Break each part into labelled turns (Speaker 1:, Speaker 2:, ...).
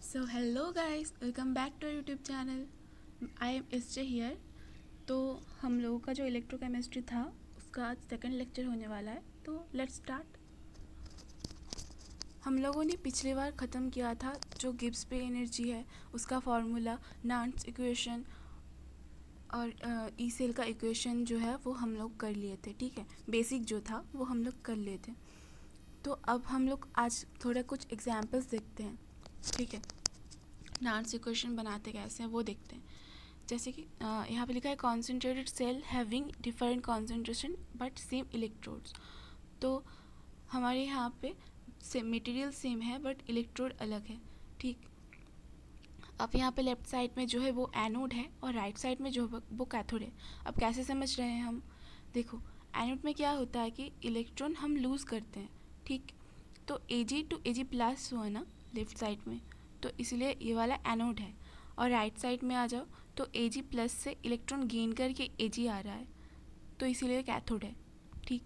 Speaker 1: So hello guys, welcome back to YouTube channel. I am S J here. तो हम लोगों का जो इलेक्ट्रोकेमिस्ट्री था उसका आज सेकंड लेक्चर होने वाला है, तो लेट्स स्टार्ट। हम लोगों ने पिछली बार ख़त्म किया था जो गिब्स पे एनर्जी है उसका फार्मूला, नार्न्स इक्वेशन और ई सेल का इक्वेशन जो है वो हम लोग कर लिए थे। ठीक है, बेसिक जो था वो हम लोग कर लिए थे। तो अब हम लोग आज थोड़ा कुछ एग्जाम्पल्स देखते हैं। ठीक है, नार्न्स इक्वेशन बनाते कैसे हैं वो देखते हैं। जैसे कि यहाँ पे लिखा है concentrated cell having different concentration but same electrodes. तो हमारे यहाँ पे सेम मटेरियल सेम है बट इलेक्ट्रोड अलग है। ठीक, अब यहाँ पे लेफ्ट साइड में जो है वो एनोड है और राइट साइड में जो है वो कैथोड है। अब कैसे समझ रहे हैं हम? देखो, एनोड में क्या होता है कि इलेक्ट्रॉन हम लूज़ करते हैं। ठीक, तो Ag टू Ag प्लस हुआ ना लेफ्ट साइड में, तो इसलिए ये वाला एनोड है। और राइट साइड में आ जाओ तो Ag प्लस से इलेक्ट्रॉन गेन करके Ag आ रहा है, तो इसीलिए कैथोड है। ठीक,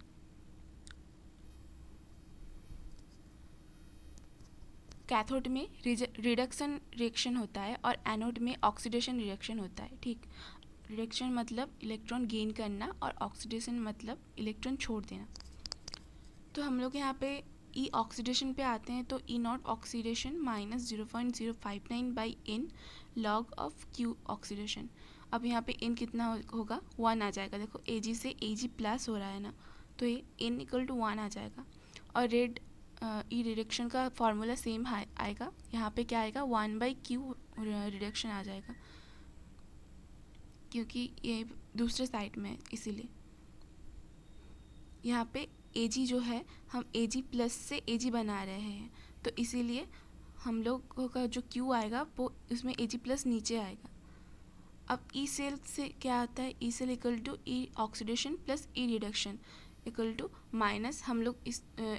Speaker 1: कैथोड में रिडक्शन रिएक्शन होता है और एनोड में ऑक्सीडेशन रिएक्शन होता है। ठीक, रिडक्शन मतलब इलेक्ट्रॉन गेन करना और ऑक्सीडेशन मतलब इलेक्ट्रॉन छोड़ देना। तो हम लोग यहाँ पे ई ऑक्सीडेशन पे आते हैं, तो E nought oxidation minus 0.059 by N log of Q oxidation. अब यहाँ पे इन कितना होगा? 1 आ जाएगा। देखो Ag से Ag प्लस हो रहा है ना, तो ये इन इक्वल टू 1 आ जाएगा। और रेड ई रिडक्शन का फार्मूला सेम आएगा। यहाँ पे क्या आएगा? 1 बाई क्यू रिडक्शन आ जाएगा, क्योंकि ये दूसरे साइड में है इसीलिए। यहाँ पे Ag जो है हम Ag प्लस से Ag बना रहे हैं, तो इसीलिए हम लोगों का जो Q आएगा वो उसमें Ag प्लस नीचे आएगा। अब ई सेल से क्या आता है? E cell equal to E oxidation plus E reduction equal to minus, हम लोग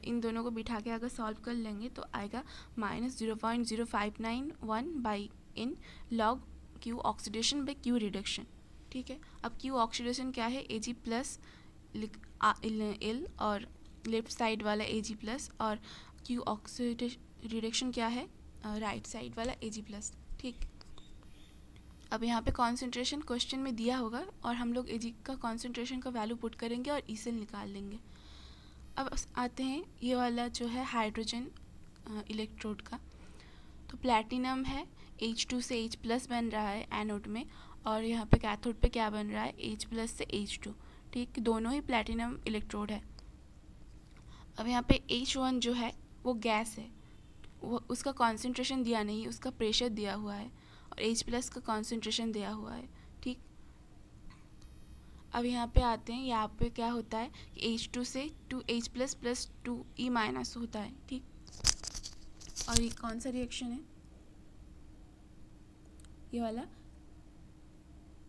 Speaker 1: इन दोनों को बिठा के अगर सॉल्व कर लेंगे तो आएगा minus 0.0591 by N log Q oxidation by Q reduction. ठीक है, अब क्यू ऑक्सीडेशन क्या है? Ag प्लस एल और लेफ्ट साइड वाला Ag प्लस, और क्यू ऑक्सीडेशन रिडक्शन क्या है? राइट साइड वाला Ag प्लस। ठीक, अब यहाँ पे कॉन्सेंट्रेशन क्वेश्चन में दिया होगा और हम लोग Ag का कॉन्सेंट्रेशन का वैल्यू पुट करेंगे और ई सेल निकाल लेंगे। अब आते हैं ये वाला जो है हाइड्रोजन इलेक्ट्रोड का। तो प्लैटिनम है, H2 से H प्लस बन रहा है एनोड में, और यहाँ पे कैथोड पे क्या बन रहा है? H प्लस से H2। ठीक, दोनों ही प्लैटिनम इलेक्ट्रोड है। अब यहाँ पे H1 जो है वो गैस है, वो उसका कॉन्सेंट्रेशन दिया नहीं, उसका प्रेशर दिया हुआ है, और H प्लस का कॉन्सेंट्रेशन दिया हुआ है। ठीक, अब यहाँ पे आते हैं, यहाँ पे क्या होता है कि H2 से 2H plus plus 2E minus होता है। ठीक, और ये कौन सा रिएक्शन है? ये वाला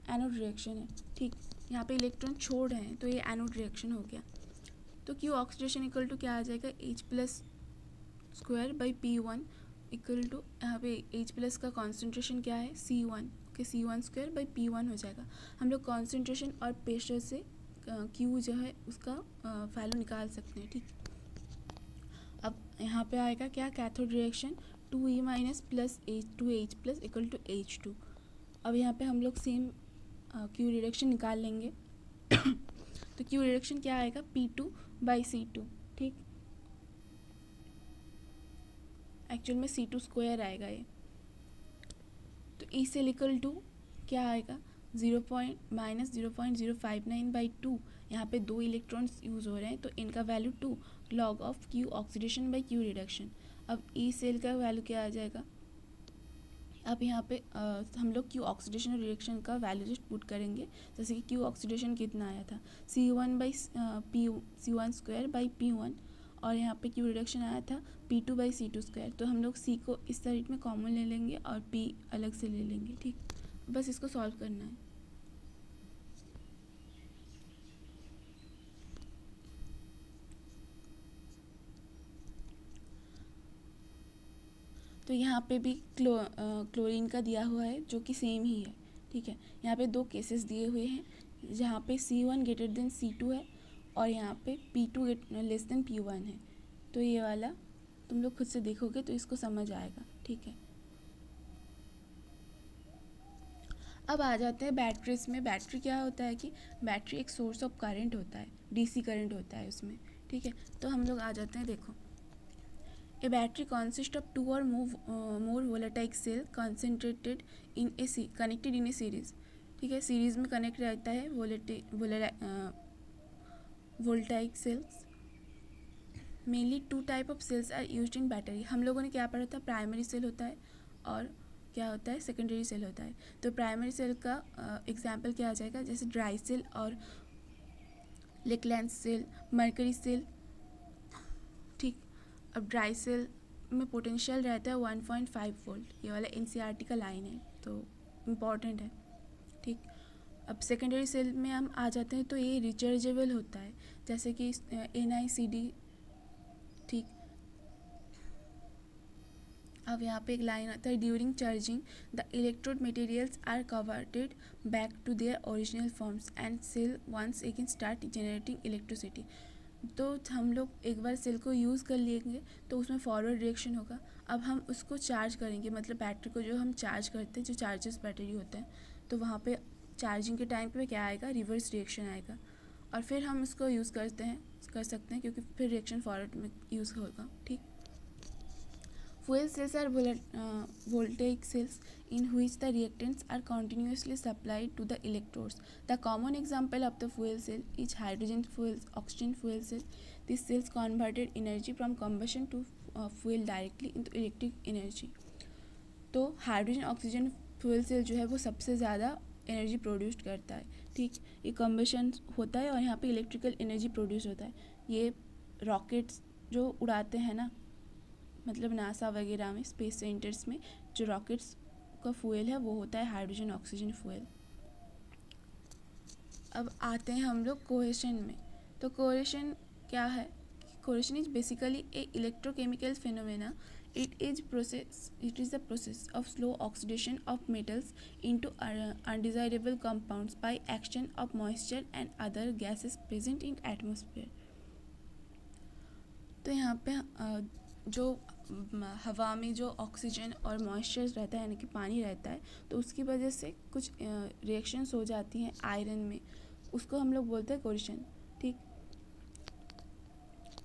Speaker 1: एनोड रिएक्शन है। ठीक, यहाँ पे इलेक्ट्रॉन छोड़ रहे हैं तो ये एनोड रिएक्शन हो गया। तो क्यू ऑक्सीडेशन इक्वल टू क्या आ जाएगा? H plus square by P1 equal to, यहाँ पे H प्लस का कॉन्सेंट्रेशन क्या है? C1 के C1 स्क्वायर बाई P1 हो जाएगा। हम लोग कॉन्सेंट्रेशन और प्रेशर से Q जो है उसका वैल्यू निकाल सकते हैं। ठीक, अब यहाँ पे आएगा क्या? Cathode reaction 2E minus plus H2H plus equal to H2। अब यहाँ पे हम लोग सेम Q रिडक्शन निकाल लेंगे। तो Q रिडक्शन क्या आएगा? P2 by C2। ठीक, एक्चुअल में C2 स्क्वायर आएगा ये। तो ई सेल इक्वल टू क्या आएगा? 0.-0.059 बाई 2। यहाँ पे 2 इलेक्ट्रॉन्स यूज़ हो रहे हैं तो इनका value 2 log of Q oxidation by Q reduction. अब ई सेल का वैल्यू क्या आ जाएगा? अब यहाँ पे हम लोग क्यू ऑक्सीडेशन और रिएक्शन का वैल्यू जस्ट पुट करेंगे। जैसे कि क्यू ऑक्सीडेशन कितना आया था? C1 by C1 square by P1, और यहाँ पे क्यू रिडक्शन आया था P2 बाई C2 स्क्वायर। तो हम लोग C को इस साइड में कॉमन ले लेंगे और P अलग से ले लेंगे। ठीक, बस इसको सॉल्व करना है। तो यहाँ पे भी क्लोरीन का दिया हुआ है जो कि सेम ही है। ठीक है, यहाँ पे 2 केसेस दिए हुए हैं जहाँ पे C1 ग्रेटर देन C2 है और यहाँ पे P2 लेस देन P1 है। तो ये वाला तुम लोग खुद से देखोगे तो इसको समझ आएगा। ठीक है, अब आ जाते हैं बैटरीज में। बैटरी क्या होता है कि बैटरी एक सोर्स ऑफ करंट होता है, डीसी करंट होता है उसमें, ठीक है। तो हम लोग आ जाते हैं, देखो, a battery consist of two or more volatile cell concentrated in a connected in a series, ठीक है। सीरीज में कनेक्ट रहता है voltaic cells. Mainly two type of cells are used in battery. हम लोगों ने क्या पढ़ा था, प्राइमरी सेल होता है और क्या होता है, सेकेंडरी सेल होता है। तो प्राइमरी सेल का एग्जाम्पल क्या आ जाएगा, जैसे ड्राई सेल और लेकलैंड सेल, मरकरी सेल, ठीक। अब ड्राई सेल में पोटेंशियल रहता है 1.5 वोल्ट, ये वाला एनसीईआरटी का लाइन है, तो इम्पॉर्टेंट है, ठीक। अब सेकेंडरी सेल में हम आ जाते हैं, तो ये रिचार्जेबल होता है, जैसे कि NiCd, ठीक। अब यहाँ पे एक लाइन आता है, during charging the electrode materials are converted back to their original forms and cell once again start generating electricity. तो हम लोग एक बार सेल को यूज़ कर लेंगे तो उसमें फॉरवर्ड रिएक्शन होगा। अब हम उसको चार्ज करेंगे, मतलब बैटरी को जो हम चार्ज करते हैं, जो चार्जर्स बैटरी होते हैं, तो वहाँ पे चार्जिंग के टाइम पे क्या आएगा, रिवर्स रिएक्शन आएगा, और फिर हम उसको यूज़ कर सकते हैं, क्योंकि फिर रिएक्शन फॉरवर्ड में यूज़ होगा, ठीक। Fuel cells are voltaic cells in which the reactants are continuously supplied to the electrodes. The common example of the fuel cell is hydrogen fuel, oxygen fuel cell. These cells converted energy from combustion to fuel directly into electric energy. तो hydrogen oxygen fuel cell जो है वो सबसे ज़्यादा energy produce करता है, ठीक। ये कम्बशन होता है और यहाँ पे इलेक्ट्रिकल एनर्जी प्रोड्यूस होता है। ये रॉकेट्स जो उड़ाते हैं ना, मतलब नासा वगैरह में, स्पेस सेंटर्स में जो रॉकेट्स का फ्यूल है वो होता है हाइड्रोजन ऑक्सीजन फ्यूल। अब आते हैं हम लोग कोहेशन में। तो कोहेशन क्या है, cohesion is basically A electrochemical phenomena. It is the process of slow oxidation of metals into undesirable compounds by action of moisture and other gases present in atmosphere. तो यहाँ पे जो हवा में जो ऑक्सीजन और मॉइस्चर रहता है, यानी कि पानी रहता है, तो उसकी वजह से कुछ रिएक्शंस हो जाती हैं आयरन में, उसको हम लोग बोलते हैं कोहेशन, ठीक।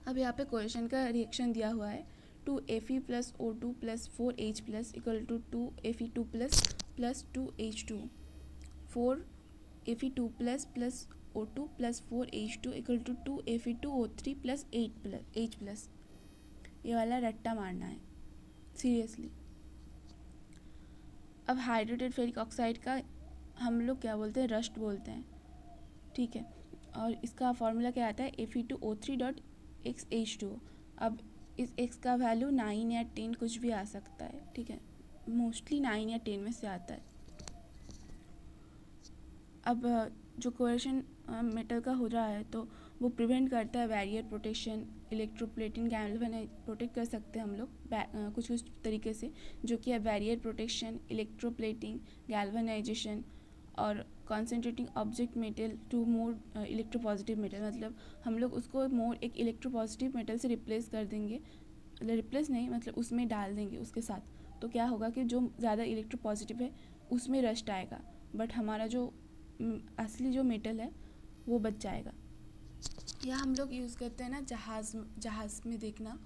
Speaker 1: अब यहाँ पे कोहेशन का रिएक्शन दिया हुआ है, 2Fe + O2 + 4H + = 2Fe2 + 2H2, 4Fe2 + O2 + 4H2 = 2Fe2O3 + 8H+। ये वाला रट्टा मारना है, सीरियसली। अब हाइड्रेटेड फेरिक ऑक्साइड का हम लोग क्या बोलते हैं, रस्ट बोलते हैं, ठीक है। और इसका फॉर्मूला क्या आता है, Fe2O3.H2। अब इस x का वैल्यू 9 या 10 कुछ भी आ सकता है, ठीक है, मोस्टली 9 या 10 में से आता है। अब जो कोहेशन मेटल का हो रहा है, तो वो प्रिवेंट करता है barrier protection, electroplating, galvanise, protect कर सकते हैं हम लोग कुछ तरीके से, जो कि है बैरियर प्रोटेक्शन, इलेक्ट्रोप्लेटिंग, गैल्वेनाइजेशन और concentrating object metal to more electropositive metal. मतलब हम लोग उसको मोर एक इलेक्ट्रोपॉजिटिव मेटल से रिप्लेस कर देंगे, रिप्लेस नहीं, मतलब उसमें डाल देंगे उसके साथ। तो क्या होगा कि जो ज़्यादा इलेक्ट्रोपॉजिटिव है उसमें रस्ट आएगा, बट हमारा जो असली जो मेटल है वो बच जाएगा। या हम लोग यूज़ करते हैं ना जहाज़ में देखना,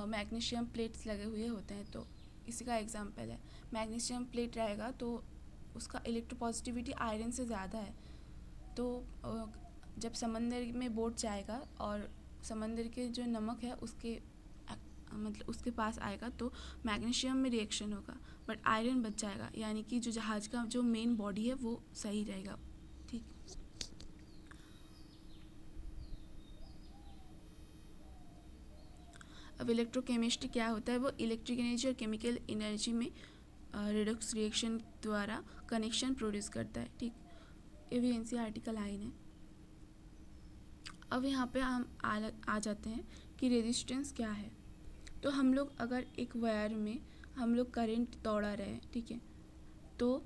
Speaker 1: मैग्नीशियम प्लेट्स लगे हुए होते हैं, तो इसी का एग्जांपल है। मैग्नीशियम प्लेट रहेगा तो उसका इलेक्ट्रोपॉजिटिविटी आयरन से ज़्यादा है, तो जब समंदर में बोट जाएगा और समंदर के जो नमक है उसके मतलब उसके पास आएगा, तो मैग्नीशियम में रिएक्शन होगा, बट आयरन बच जाएगा, यानी कि जो जहाज़ का जो मेन बॉडी है वो सही रहेगा, ठीक। अब इलेक्ट्रोकेमिस्ट्री क्या होता है, वो इलेक्ट्रिक एनर्जी और केमिकल एनर्जी में रिडक्स रिएक्शन द्वारा कनेक्शन प्रोड्यूस करता है, ठीक। ये भी एनसीईआरटी का लाइन है। अब यहाँ पे हम आ जाते हैं कि रेजिस्टेंस क्या है। तो हम लोग अगर एक वायर में हम लोग करंट दौड़ा रहे हैं, ठीक है, तो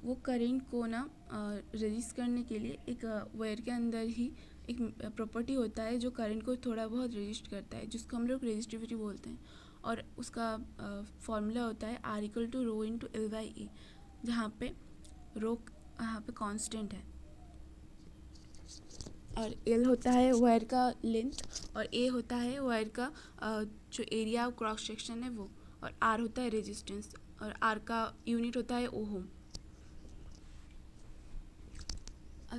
Speaker 1: वो करंट को ना रेजिस्ट करने के लिए एक वायर के अंदर ही एक प्रॉपर्टी होता है जो करंट को थोड़ा बहुत रेजिस्ट करता है, जिसको हम लोग रेजिस्टिविटी बोलते हैं, और उसका फॉर्मूला होता है R = ρ × L/A, जहाँ पे रो यहाँ पे कांस्टेंट है, और एल होता है वायर का लेंथ, और ए होता है वायर का जो एरिया ऑफ क्रॉस सेक्शन है वो, और आर होता है रेजिस्टेंस, और आर का यूनिट होता है ओहम।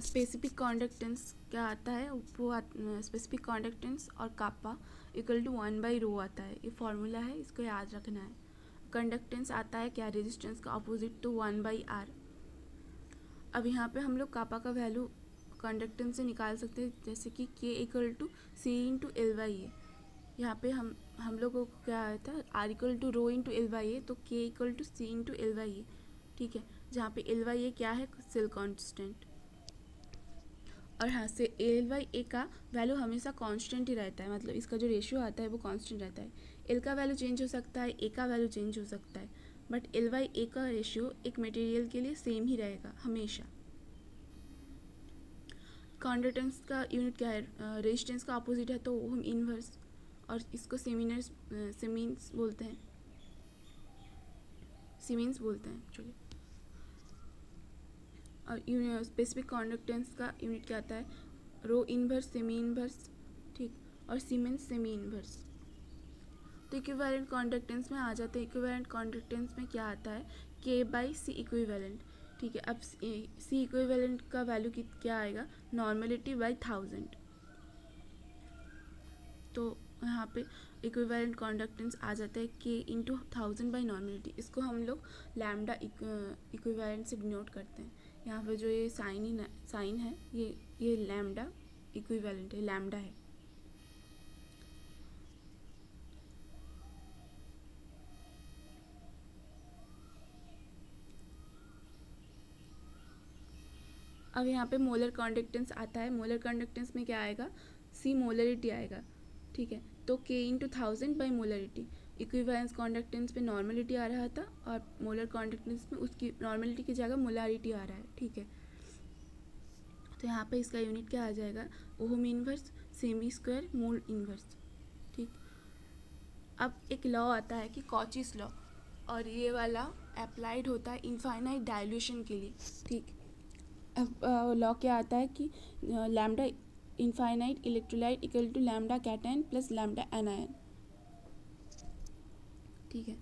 Speaker 1: स्पेसिफिक कॉन्डक्टेंस क्या आता है, वो स्पेसिफिक कॉन्डक्टेंस और कापा इक्वल टू 1/रो आता है। ये फॉर्मूला है, इसको याद रखना है। कंडक्टेंस आता है क्या, रेजिस्टेंस का अपोजिट, तो 1/r। अब यहाँ पे हम लोग कापा का वैल्यू कंडक्टेंस से निकाल सकते हैं, जैसे कि k equal to C into L by A. यहाँ पे हम लोगों को क्या आया था, r equal to rho into L by A, तो k equal to C into L by A. ठीक है, जहाँ पे एल बाई ए क्या है, सेल कॉन्स्टेंट। और हाँ से एल बाई ए का वैल्यू हमेशा कांस्टेंट ही रहता है, मतलब इसका जो रेशियो आता है वो कांस्टेंट रहता है। एल का वैल्यू चेंज हो सकता है, ए का वैल्यू चेंज हो सकता है, बट एल बाई ए का रेशियो एक मटेरियल के लिए सेम ही रहेगा हमेशा। कंडक्टेंस का यूनिट क्या है, रेजिस्टेंस का अपोजिट है तो हम इनवर्स, और इसको सीमींस बोलते हैं, सीमींस बोलते हैं एक्चुअली। और स्पेसिफिक कॉन्डक्टेंस का यूनिट क्या आता है, रो इनवर्स, सेमी इनवर्स, ठीक, और सीमेंस सेमी इनवर्स। तो इक्विवेलेंट कॉन्डक्टेंस में आ जाते हैं। इक्विवेलेंट कॉन्डक्टेंस में क्या आता है, के बाई सी इक्विवेलेंट। ठीक है, अब सी इक्विवेलेंट का वैल्यू क्या आएगा, नॉर्मेलिटी बाई 1000। तो यहाँ पे इक्विवेलेंट कॉन्डक्टेंस आ जाता है के इंटू 1000 बाई नॉर्मेलिटी। इसको हम लोग लैम्डा इक्विवेलेंट से डिनोट करते हैं। यहाँ पे जो ये साइन है, ये लैम्डा इक्विवेलेंट है, लैम्डा है। अब यहाँ पे मोलर कॉन्डक्टेंस आता है। मोलर कॉन्डक्टेंस में क्या आएगा, सी मोलरिटी आएगा। ठीक है, तो के इंटू 1000 बाई मोलरिटी। इक्विवेलेंस कॉन्डक्टेंस पे नॉर्मलिटी आ रहा था, और मोलर कॉन्डक्टेंस में उसकी नॉर्मलिटी की जगह मोलारिटी आ रहा है। ठीक है, तो यहाँ पे इसका यूनिट क्या आ जाएगा, ohm inverse, semi square, mole inverse. ठीक, अब एक लॉ आता है कि कॉचीज लॉ, और ये वाला अप्लाइड होता है इनफाइनाइट डाइल्यूशन के लिए। ठीक, अब लॉ क्या आता है कि lambda infinite electrolyte equal to lambda cation plus lambda anion. ठीक है,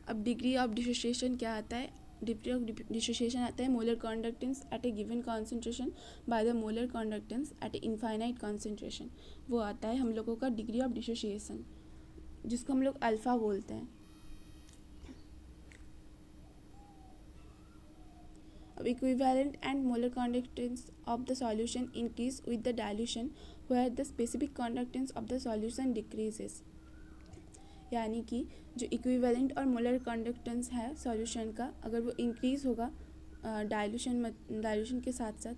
Speaker 1: अब डिग्री ऑफ डिसोसिएशन क्या आता है, डिग्री ऑफ डिसोसिएशन आता है molar conductance at a given concentration by the molar conductance at a infinite concentration. वो आता है हम लोगों का डिग्री ऑफ डिसोसिएशन, जिसको हम लोग अल्फ़ा बोलते हैं। Equivalent and molar conductance of the solution increase with the dilution where the specific conductance of the solution decreases। यानी कि जो इक्विवेलेंट और मोलर कंडक्टेंस है सॉल्यूशन का, अगर वो इंक्रीज़ होगा डाइल्यूशन के साथ साथ,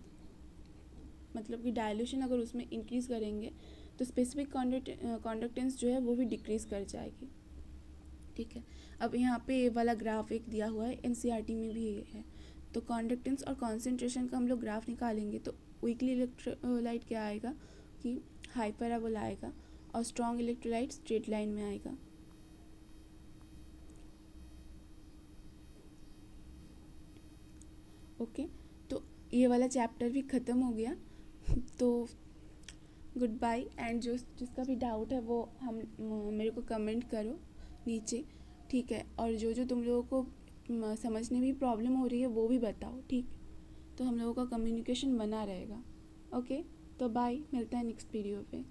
Speaker 1: मतलब कि डाइल्यूशन अगर उसमें इंक्रीज़ करेंगे तो स्पेसिफिक कंडक्टेंस जो है वो भी डिक्रीज़ कर जाएगी। ठीक है, अब यहाँ पे ये वाला ग्राफ एक दिया हुआ है, एनसीईआरटी में भी ये है। तो कॉन्डक्टेंस और कॉन्सेंट्रेशन का हम लोग ग्राफ निकालेंगे तो वीकली इलेक्ट्रोलाइट क्या आएगा कि हाइपराबोला आएगा, और स्ट्रॉन्ग इलेक्ट्रोलाइट स्ट्रेट लाइन में आएगा। ओके, तो ये वाला चैप्टर भी ख़त्म हो गया। तो गुड बाय, एंड जिसका भी डाउट है वो मेरे को कमेंट करो नीचे। ठीक है, और जो तुम लोगों को समझने में प्रॉब्लम हो रही है वो भी बताओ। ठीक, तो हम लोगों का कम्युनिकेशन बना रहेगा। ओके, तो बाय, मिलता है नेक्स्ट वीडियो पे।